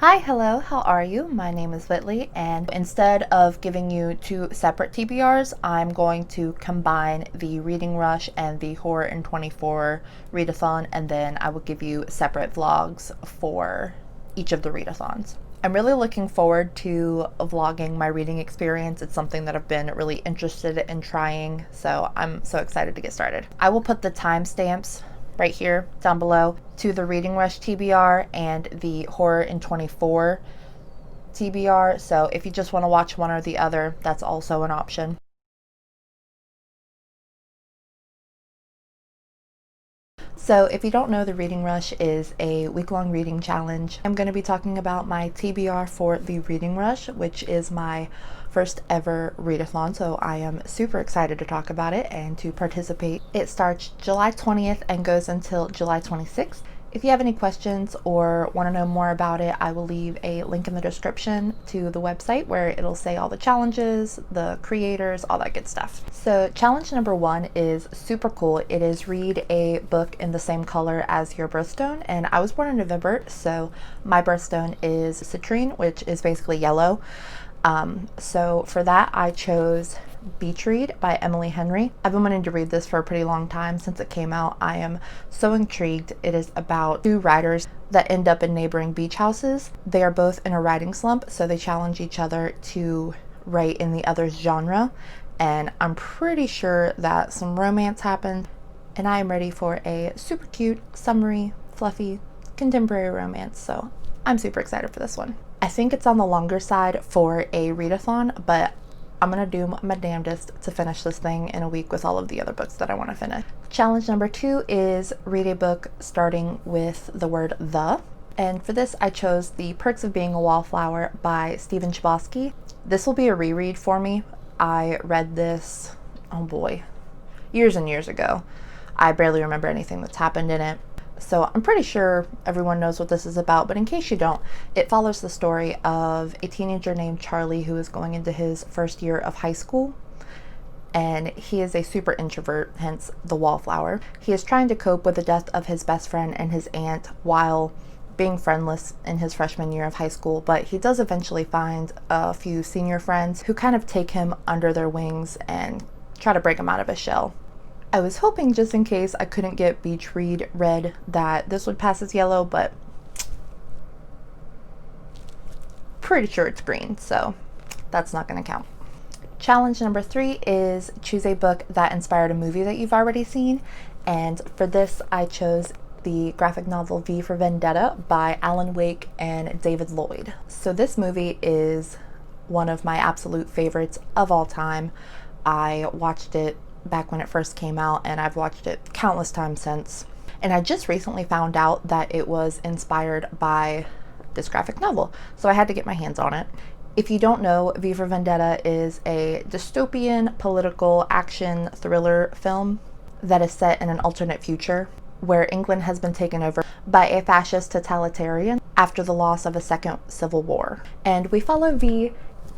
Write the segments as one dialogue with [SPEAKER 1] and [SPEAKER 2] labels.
[SPEAKER 1] Hi, hello, how are you? My name is Whitley, and instead of giving you two separate TBRs, I'm going to combine the Reading Rush and the Horror in 24 readathon, and then I will give you separate vlogs for each of the readathons. I'm really looking forward to vlogging my reading experience. It's something that I've been really interested in trying, so I'm so excited to get started. I will put the timestamps right here down below to the Reading Rush TBR and the Horror in 24 TBR. So if you just want to watch one or the other, that's also an option. So if you don't know, the Reading Rush is a week-long reading challenge. I'm going to be talking about my TBR for the Reading Rush, which is my first ever readathon, so I am super excited to talk about it and to participate. It starts July 20th and goes until July 26th. If you have any questions or want to know more about it, I will leave a link in the description to the website where it'll say all the challenges, the creators, all that good stuff. So challenge number 1 is super cool. It is read a book in the same color as your birthstone, and I was born in November, so my birthstone is citrine, which is basically yellow. So for that I chose Beach Read by Emily Henry. I've been wanting to read this for a pretty long time since it came out. I am so intrigued. It is about two writers that end up in neighboring beach houses. They are both in a writing slump, so they challenge each other to write in the other's genre, and I'm pretty sure that some romance happened, and I am ready for a super cute, summery, fluffy, contemporary romance, so I'm super excited for this one. I think it's on the longer side for a readathon, but I'm gonna do my damnedest to finish this thing in a week with all of the other books that I want to finish. Challenge number 2 is read a book starting with the word the. And for this, I chose The Perks of Being a Wallflower by Stephen Chbosky. This will be a reread for me. I read this, oh boy, years and years ago. I barely remember anything that's happened in it. So I'm pretty sure everyone knows what this is about, but in case you don't, it follows the story of a teenager named Charlie who is going into his first year of high school, and he is a super introvert, hence the wallflower. He is trying to cope with the death of his best friend and his aunt while being friendless in his freshman year of high school, but he does eventually find a few senior friends who kind of take him under their wings and try to break him out of his shell. I was hoping, just in case I couldn't get Beach Read read, that this would pass as yellow, but pretty sure it's green, so that's not going to count. Challenge number 3 is choose a book that inspired a movie that you've already seen, and for this I chose the graphic novel V for Vendetta by Alan Wake and David Lloyd. So this movie is one of my absolute favorites of all time. I watched it back when it first came out, and I've watched it countless times since. And I just recently found out that it was inspired by this graphic novel, so I had to get my hands on it. If you don't know, V for Vendetta is a dystopian political action thriller film that is set in an alternate future where England has been taken over by a fascist totalitarian after the loss of a second civil war. And we follow V,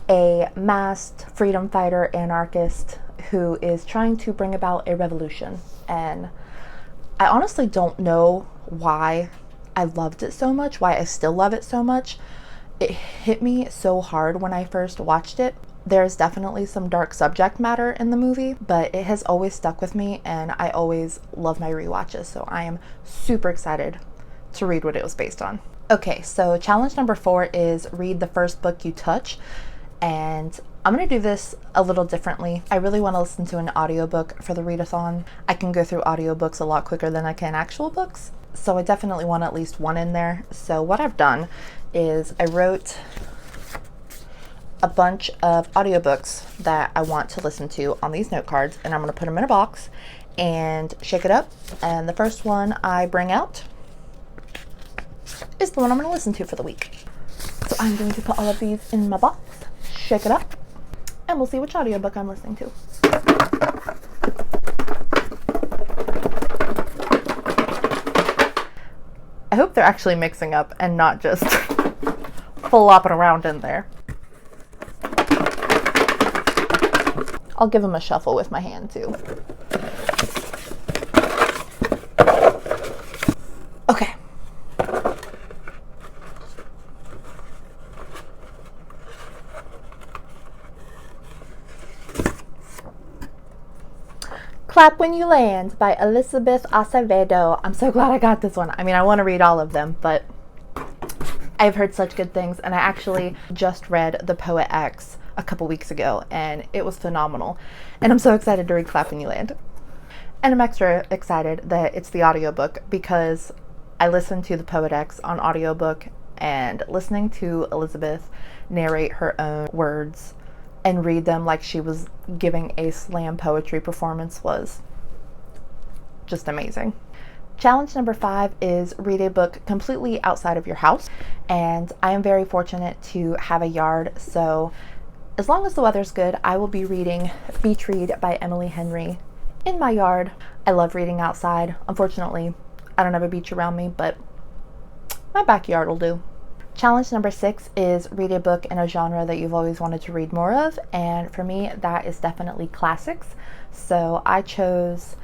[SPEAKER 1] a masked freedom fighter anarchist who is trying to bring about a revolution. And I honestly don't know why I loved it so much, why I still love it so much. It hit me so hard when I first watched it. There's definitely some dark subject matter in the movie, but it has always stuck with me, and I always love my rewatches, so I am super excited to read what it was based on. Okay, so challenge number 4 is read the first book you touch, and I'm going to do this a little differently. I really want to listen to an audiobook for the readathon. I can go through audiobooks a lot quicker than I can actual books, so I definitely want at least one in there. So what I've done is I wrote a bunch of audiobooks that I want to listen to on these note cards, and I'm going to put them in a box and shake it up, and the first one I bring out is the one I'm going to listen to for the week. So I'm going to put all of these in my box, shake it up, and we'll see which audiobook I'm listening to. I hope they're actually mixing up and not just flopping around in there. I'll give them a shuffle with my hand too. Okay. Clap When You Land by Elizabeth Acevedo. I'm so glad I got this one. I mean, I want to read all of them, but I've heard such good things, and I actually just read The Poet X a couple weeks ago, and it was phenomenal. And I'm so excited to read Clap When You Land. And I'm extra excited that it's the audiobook, because I listened to The Poet X on audiobook, and listening to Elizabeth narrate her own words and read them like she was giving a slam poetry performance was just amazing. Challenge number 5 is read a book completely outside of your house. And I am very fortunate to have a yard, so as long as the weather's good, I will be reading Beach Read by Emily Henry in my yard. I love reading outside. Unfortunately, I don't have a beach around me, but my backyard will do. Challenge number 6 is read a book in a genre that you've always wanted to read more of, and for me that is definitely classics. So I chose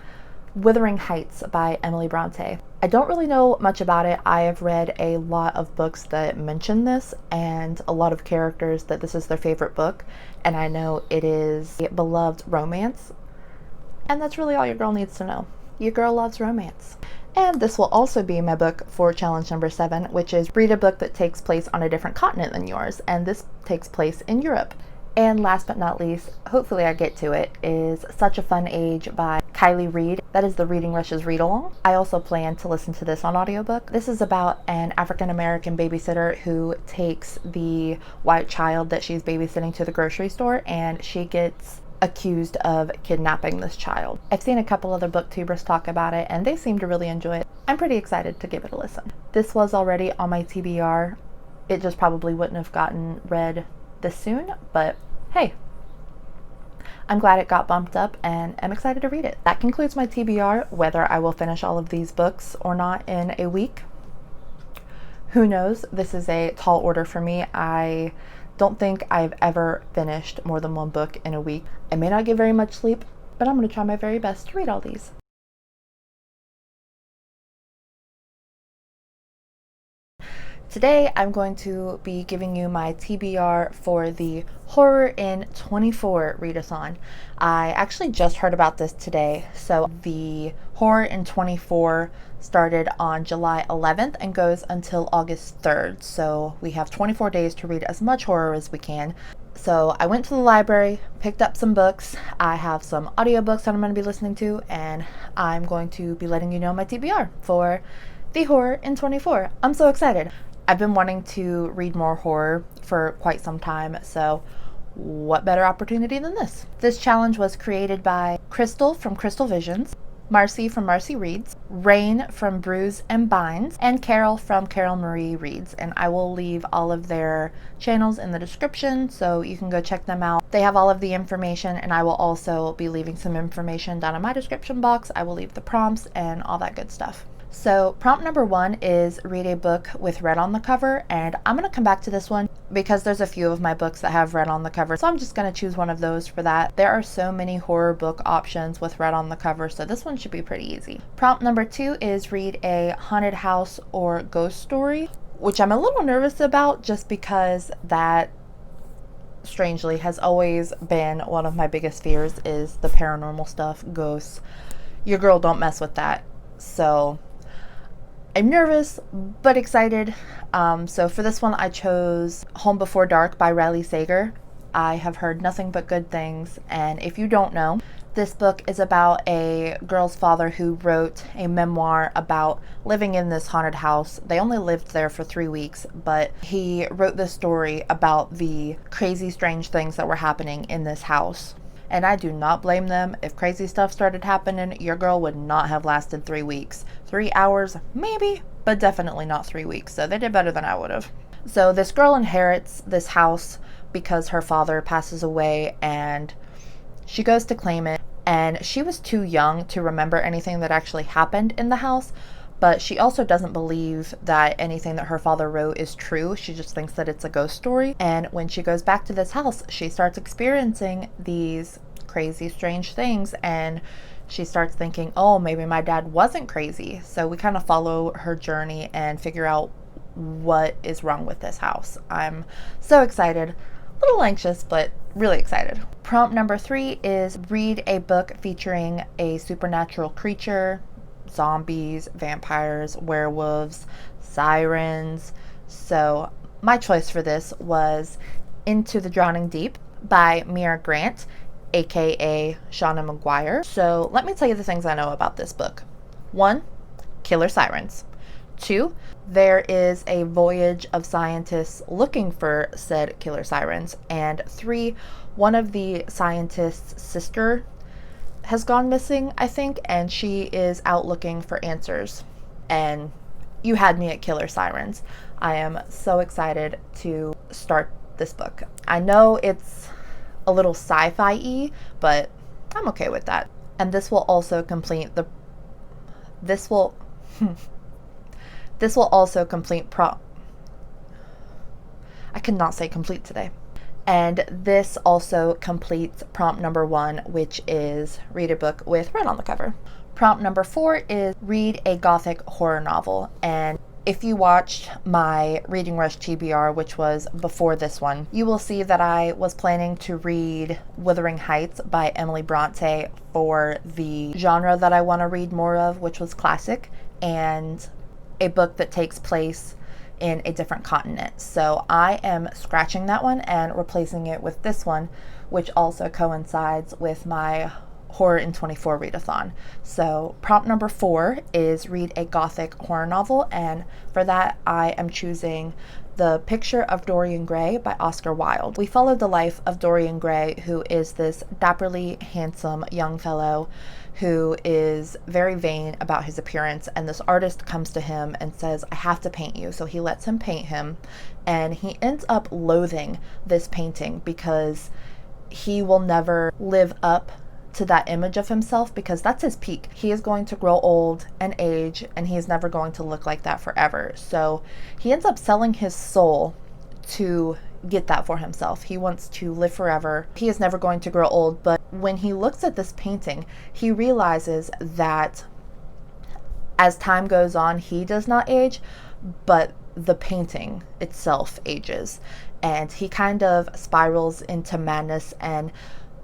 [SPEAKER 1] Wuthering Heights by Emily Bronte. I don't really know much about it. I have read a lot of books that mention this, and a lot of characters that this is their favorite book, and I know it is a beloved romance, and that's really all your girl needs to know. Your girl loves romance. And this will also be my book for challenge number 7, which is read a book that takes place on a different continent than yours, and this takes place in Europe. And last but not least, hopefully I get to it, is Such a Fun Age by Kylie Reed. That is the Reading Rush's read-along. I also plan to listen to this on audiobook. This is about an African-American babysitter who takes the white child that she's babysitting to the grocery store, and she gets accused of kidnapping this child. I've seen a couple other booktubers talk about it, and they seem to really enjoy it. I'm pretty excited to give it a listen. This was already on my TBR. It just probably wouldn't have gotten read this soon, but hey, I'm glad it got bumped up, and I'm excited to read it. That concludes my TBR. Whether I will finish all of these books or not in a week, who knows? This is a tall order for me. I don't think I've ever finished more than one book in a week. I may not get very much sleep, but I'm going to try my very best to read all these. Today I'm going to be giving you my TBR for the Horror in 24 readathon. I actually just heard about this today. So the Horror in 24 started on July 11th and goes until August 3rd. So we have 24 days to read as much horror as we can. So I went to the library, picked up some books. I have some audiobooks that I'm going to be listening to, and I'm going to be letting you know my TBR for the Horror in 24. I'm so excited. I've been wanting to read more horror for quite some time, so what better opportunity than this? This challenge was created by Krystle from Krystle Visions, Marcy from Marcy Reads, Raine from Brews Binds, and Carol from Carol Marie Reads. And I will leave all of their channels in the description so you can go check them out. They have all of the information, and I will also be leaving some information down in my description box. I will leave the prompts and all that good stuff. So prompt number 1 is read a book with red on the cover, and I'm going to come back to this one because there's a few of my books that have red on the cover, so I'm just going to choose one of those for that. There are so many horror book options with red on the cover, so this one should be pretty easy. Prompt number 2 is read a haunted house or ghost story, which I'm a little nervous about just because that strangely has always been one of my biggest fears, is the paranormal stuff, ghosts. Your girl don't mess with that. So I'm nervous, but excited. So for this one, I chose Home Before Dark by Riley Sager. I have heard nothing but good things, and if you don't know, this book is about a girl's father who wrote a memoir about living in this haunted house. They only lived there for 3 weeks, but he wrote this story about the crazy, strange things that were happening in this house. And I do not blame them. If crazy stuff started happening, your girl would not have lasted 3 weeks. 3 hours, maybe, but definitely not 3 weeks. So they did better than I would have. So this girl inherits this house because her father passes away, and she goes to claim it. And she was too young to remember anything that actually happened in the house. But she also doesn't believe that anything that her father wrote is true. She just thinks that it's a ghost story. And when she goes back to this house, she starts experiencing these crazy, strange things. And she starts thinking, oh, maybe my dad wasn't crazy. So we kind of follow her journey and figure out what is wrong with this house. I'm so excited. little anxious, but really excited. Prompt number 3 is read a book featuring a supernatural creature, zombies, vampires, werewolves, sirens. So my choice for this was Into the Drowning Deep by Mira Grant, aka Shauna Maguire. So let me tell you the things I know about this book. 1, killer sirens. 2, there is a voyage of scientists looking for said killer sirens. And 3, one of the scientists' sister has gone missing, I think, and she is out looking for answers. And you had me at killer sirens. I am so excited to start this book. I know it's a little sci-fi-y, but I'm okay with that. And this will also complete the this will also complete I cannot say complete today. And this also completes prompt number 1, which is read a book with red on the cover. Prompt number 4 is read a gothic horror novel. And if you watched my Reading Rush TBR, which was before this one, you will see that I was planning to read Wuthering Heights by Emily Bronte for the genre that I want to read more of, which was classic, and a book that takes place in a different continent. So I am scratching that one and replacing it with this one, which also coincides with my Horror in 24 readathon. So prompt number 4 is read a gothic horror novel, and for that I am choosing The Picture of Dorian Gray by Oscar Wilde. We follow the life of Dorian Gray, who is this dapperly handsome young fellow who is very vain about his appearance, and this artist comes to him and says, I have to paint you. So he lets him paint him, and he ends up loathing this painting because he will never live up to that image of himself, because that's his peak. He is going to grow old and age, and he is never going to look like that forever. So he ends up selling his soul to get that for himself. He wants to live forever. He is never going to grow old, but when he looks at this painting, he realizes that as time goes on, he does not age, but the painting itself ages. And he kind of spirals into madness, and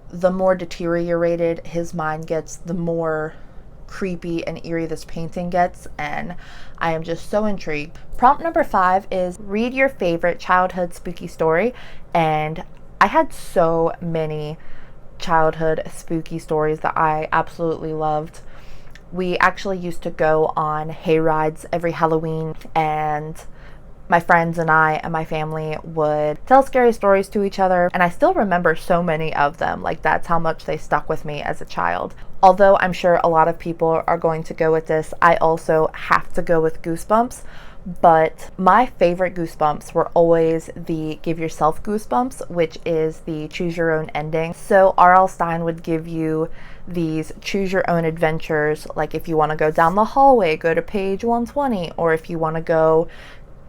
[SPEAKER 1] the more deteriorated his mind gets, the more creepy and eerie this painting gets, and I am just so intrigued. Prompt number 5 is read your favorite childhood spooky story, and I had so many childhood spooky stories that I absolutely loved. We actually used to go on hay rides every Halloween, and my friends and I and my family would tell scary stories to each other, and I still remember so many of them. Like, that's how much they stuck with me as a child. Although I'm sure a lot of people are going to go with this, I also have to go with Goosebumps. But my favorite Goosebumps were always the Give Yourself Goosebumps, which is the choose your own ending. So R.L. Stine would give you these choose your own adventures, like if you want to go down the hallway, go to page 120, or if you want to go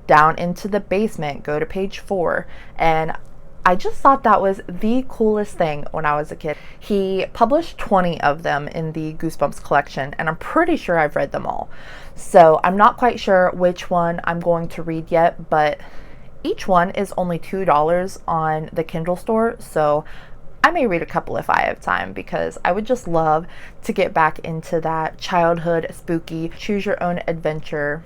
[SPEAKER 1] down into the basement, go to page 4. And I just thought that was the coolest thing when I was a kid. He published 20 of them in the Goosebumps collection, and I'm pretty sure I've read them all. So I'm not quite sure which one I'm going to read yet, but each one is only $2 on the Kindle store, so I may read a couple if I have time, because I would just love to get back into that childhood spooky choose your own adventure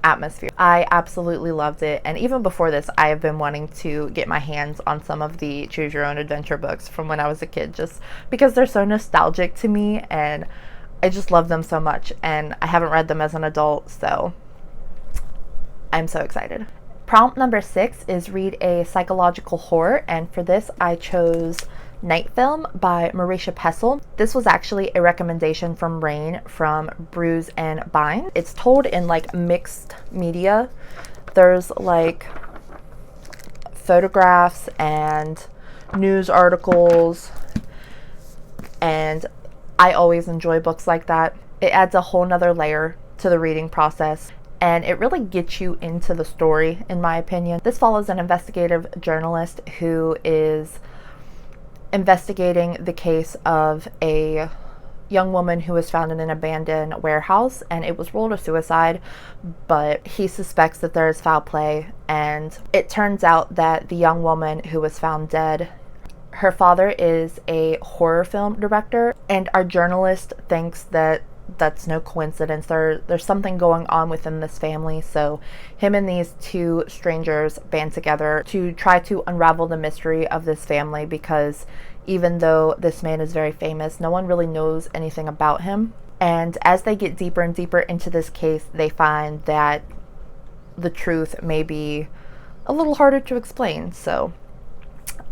[SPEAKER 1] atmosphere. I absolutely loved it, and even before this I have been wanting to get my hands on some of the choose your own adventure books from when I was a kid, just because they're so nostalgic to me and I just love them so much, and I haven't read them as an adult, so I'm so excited. Prompt number 6 is read a psychological horror, and for this I chose Night Film by Marisha Pessel. This was actually a recommendation from Raine from Brews Binds. It's told in like mixed media. There's like photographs and news articles, and I always enjoy books like that. It adds a whole nother layer to the reading process, and it really gets you into the story, in my opinion. This follows an investigative journalist who is investigating the case of a young woman who was found in an abandoned warehouse, and it was ruled a suicide, but he suspects that there is foul play, and it turns out that the young woman who was found dead, her father is a horror film director, and our journalist thinks that that's no coincidence. There's something going on within this family. So him and these two strangers band together to try to unravel the mystery of this family, because even though this man is very famous, no one really knows anything about him. And as they get deeper and deeper into this case, they find that the truth may be a little harder to explain. So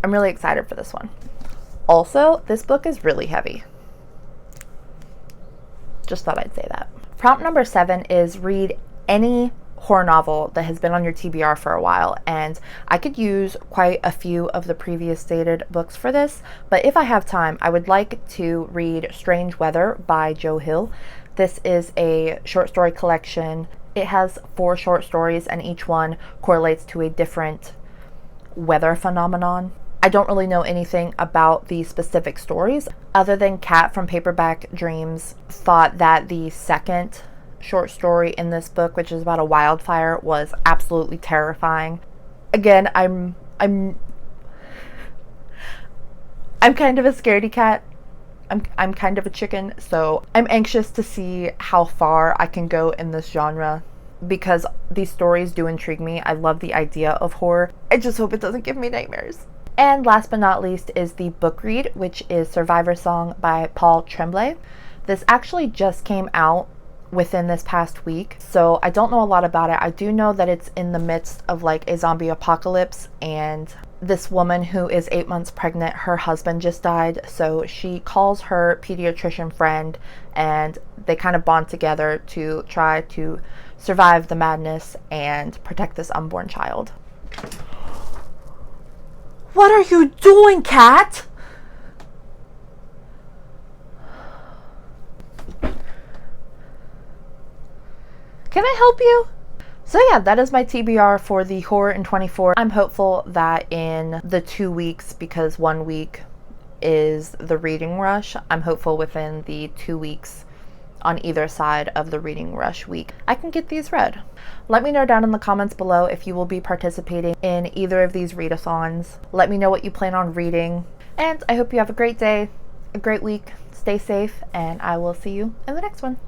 [SPEAKER 1] I'm really excited for this one. Also, this book is really heavy. Just thought I'd say that. Prompt number 7 is read any horror novel that has been on your TBR for a while, and I could use quite a few of the previous stated books for this, but if I have time, I would like to read Strange Weather by Joe Hill. This is a short story collection. It has 4 short stories, and each one correlates to a different weather phenomenon. I don't really know anything about the specific stories, other than Kat from Paperback Dreams thought that the second short story in this book, which is about a wildfire, was absolutely terrifying. Again, I'm kind of a scaredy cat. I'm kind of a chicken, so I'm anxious to see how far I can go in this genre, because these stories do intrigue me. I love the idea of horror. I just hope it doesn't give me nightmares. And last but not least is the book read, which is Survivor Song by Paul Tremblay. This actually just came out within this past week, so I don't know a lot about it. I do know that it's in the midst of like a zombie apocalypse, and this woman who is 8 months pregnant, her husband just died, so she calls her pediatrician friend, and they kind of bond together to try to survive the madness and protect this unborn child. What are you doing, Cat? Can I help you? So yeah, that is my TBR for the Horror in 24. I'm hopeful that in the 2 weeks, because 1 week is the reading rush, I'm hopeful within the 2 weeks on either side of the reading rush week, I can get these read. Let me know down in the comments below if you will be participating in either of these readathons. Let me know what you plan on reading, and I hope you have a great day, a great week, stay safe, and I will see you in the next one.